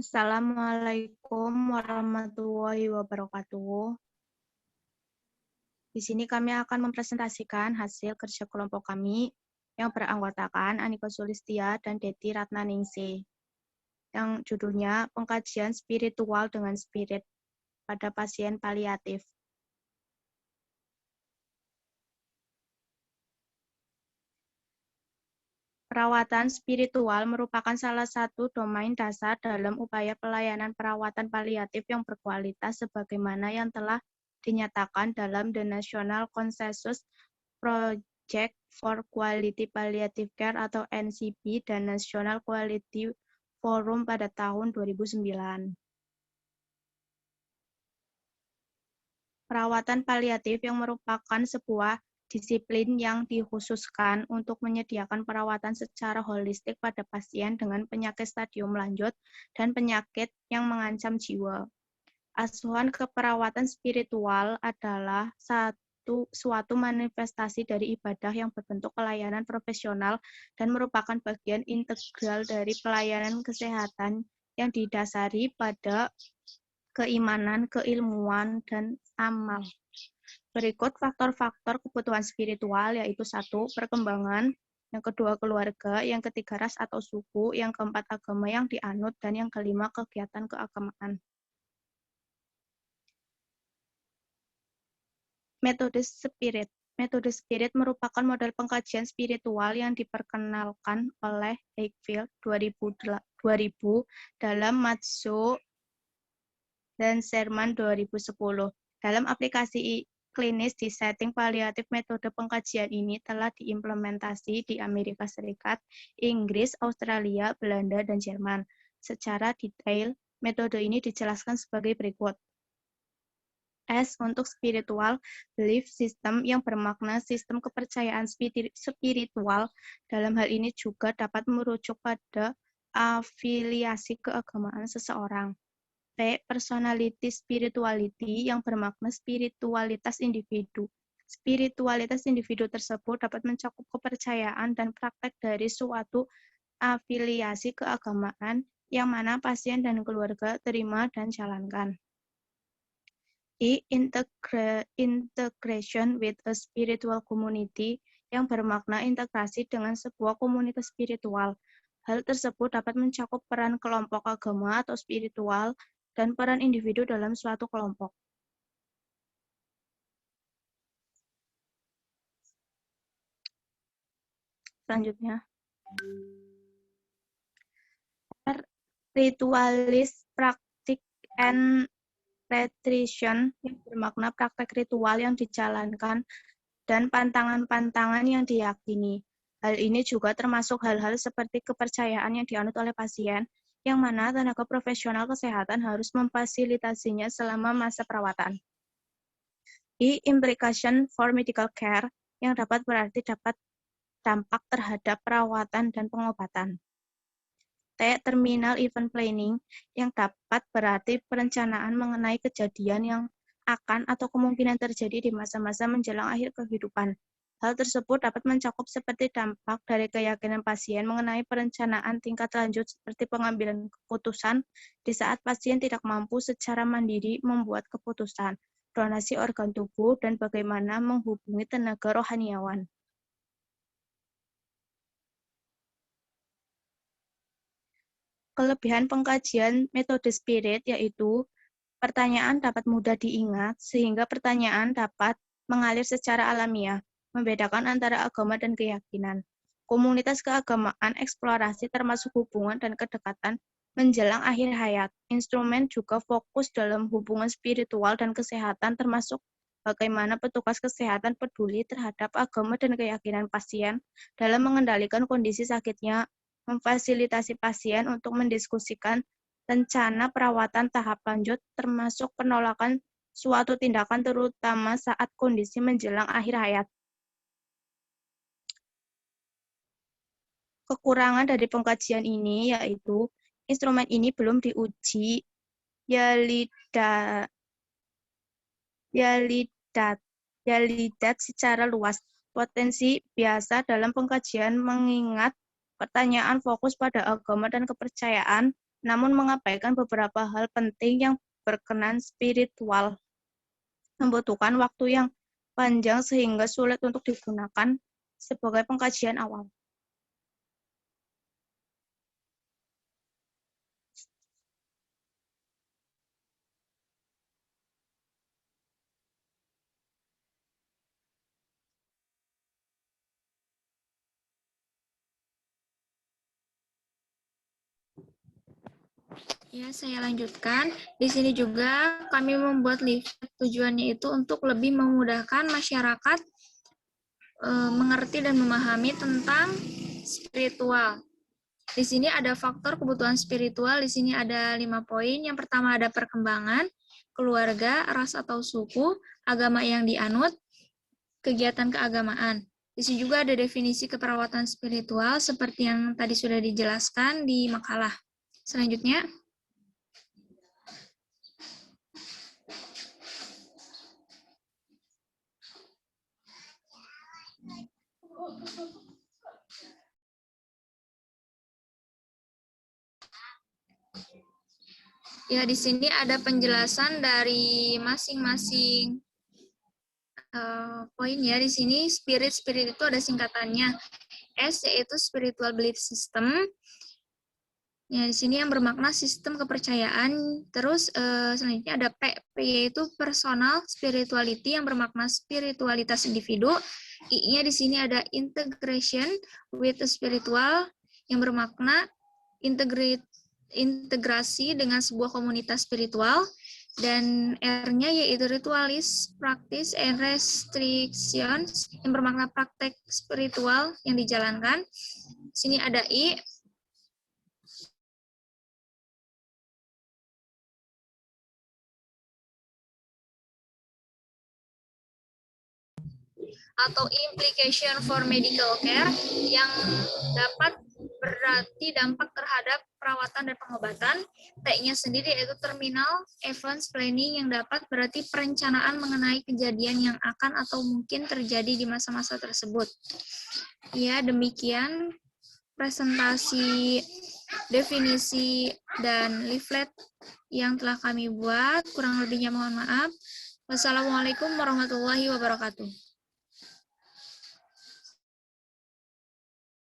Assalamualaikum warahmatullahi wabarakatuh. Di sini kami akan mempresentasikan hasil kerja kelompok kami yang beranggotakan Anika Sulistia dan Deti Ratnaningsih, yang judulnya Pengkajian Spiritual dengan Spirit pada Pasien Paliatif. Perawatan spiritual merupakan salah satu domain dasar dalam upaya pelayanan perawatan paliatif yang berkualitas sebagaimana yang telah dinyatakan dalam The National Consensus Project for Quality Palliative Care atau NCP dan National Quality Forum pada tahun 2009. Perawatan paliatif yang merupakan sebuah disiplin yang dikhususkan untuk menyediakan perawatan secara holistik pada pasien dengan penyakit stadium lanjut dan penyakit yang mengancam jiwa. Asuhan keperawatan spiritual adalah suatu manifestasi dari ibadah yang berbentuk pelayanan profesional dan merupakan bagian integral dari pelayanan kesehatan yang didasari pada keimanan, keilmuan, dan amal. Berikut faktor-faktor kebutuhan spiritual, yaitu 1. Perkembangan, yang kedua keluarga, yang ketiga ras atau suku, yang keempat agama yang dianut, dan yang kelima kegiatan keagamaan. Metode spirit. Metode spirit merupakan model pengkajian spiritual yang diperkenalkan oleh Wakefield 2000 dalam Matsu dan Sherman 2010. Dalam aplikasi klinis di setting paliatif, metode pengkajian ini telah diimplementasi di Amerika Serikat, Inggris, Australia, Belanda, dan Jerman. Secara detail, metode ini dijelaskan sebagai berikut. S untuk spiritual belief system yang bermakna sistem kepercayaan spiritual. Dalam hal ini juga dapat merujuk pada afiliasi keagamaan seseorang. P. Personality spirituality yang bermakna spiritualitas individu. Spiritualitas individu tersebut dapat mencakup kepercayaan dan praktek dari suatu afiliasi keagamaan yang mana pasien dan keluarga terima dan jalankan. I. Integration with a spiritual community yang bermakna integrasi dengan sebuah komunitas spiritual. Hal tersebut dapat mencakup peran kelompok agama atau spiritual dan peran individu dalam suatu kelompok. Selanjutnya, ritualis praktik and retrition yang bermakna praktek ritual yang dijalankan dan pantangan-pantangan yang diyakini. Hal ini juga termasuk hal-hal seperti kepercayaan yang dianut oleh pasien, yang mana tenaga profesional kesehatan harus memfasilitasinya selama masa perawatan. I. Implication for medical care yang dapat berarti dapat dampak terhadap perawatan dan pengobatan. T. Terminal event planning yang dapat berarti perencanaan mengenai kejadian yang akan atau kemungkinan terjadi di masa-masa menjelang akhir kehidupan. Hal tersebut dapat mencakup seperti dampak dari keyakinan pasien mengenai perencanaan tingkat lanjut seperti pengambilan keputusan di saat pasien tidak mampu secara mandiri membuat keputusan, donasi organ tubuh, dan bagaimana menghubungi tenaga rohaniawan. Kelebihan pengkajian metode spirit yaitu pertanyaan dapat mudah diingat sehingga pertanyaan dapat mengalir secara alamiah, membedakan antara agama dan keyakinan. Komunitas keagamaan eksplorasi termasuk hubungan dan kedekatan menjelang akhir hayat. Instrumen juga fokus dalam hubungan spiritual dan kesehatan termasuk bagaimana petugas kesehatan peduli terhadap agama dan keyakinan pasien dalam mengendalikan kondisi sakitnya, memfasilitasi pasien untuk mendiskusikan rencana perawatan tahap lanjut termasuk penolakan suatu tindakan terutama saat kondisi menjelang akhir hayat. Kekurangan dari pengkajian ini yaitu instrumen ini belum diuji validat secara luas. Potensi biasa dalam pengkajian mengingat pertanyaan fokus pada agama dan kepercayaan namun mengabaikan beberapa hal penting yang berkenan spiritual, membutuhkan waktu yang panjang sehingga sulit untuk digunakan sebagai pengkajian awal. Ya, saya lanjutkan. Di sini juga kami membuat leaflet, tujuannya itu untuk lebih memudahkan masyarakat mengerti dan memahami tentang spiritual. Di sini ada faktor kebutuhan spiritual, di sini ada 5 poin. Yang pertama ada perkembangan, keluarga, ras atau suku, agama yang dianut, kegiatan keagamaan. Di sini juga ada definisi keperawatan spiritual seperti yang tadi sudah dijelaskan di makalah. Selanjutnya, ya, di sini ada penjelasan dari masing-masing poin ya. Di sini spirit itu ada singkatannya. S yaitu spiritual belief system. Ya, di sini yang bermakna sistem kepercayaan. Terus selanjutnya ada P. P yaitu personal spirituality yang bermakna spiritualitas individu. I-nya di sini ada integration with the spiritual yang bermakna integrasi dengan sebuah komunitas spiritual. Dan R-nya yaitu ritualis, practice, and restrictions yang bermakna praktek spiritual yang dijalankan. Sini ada I, atau implication for medical care yang dapat berarti dampak terhadap perawatan dan pengobatan. T-nya sendiri yaitu terminal events planning yang dapat berarti perencanaan mengenai kejadian yang akan atau mungkin terjadi di masa-masa tersebut. Ya, demikian presentasi definisi dan leaflet yang telah kami buat. Kurang lebihnya mohon maaf. Wassalamualaikum warahmatullahi wabarakatuh.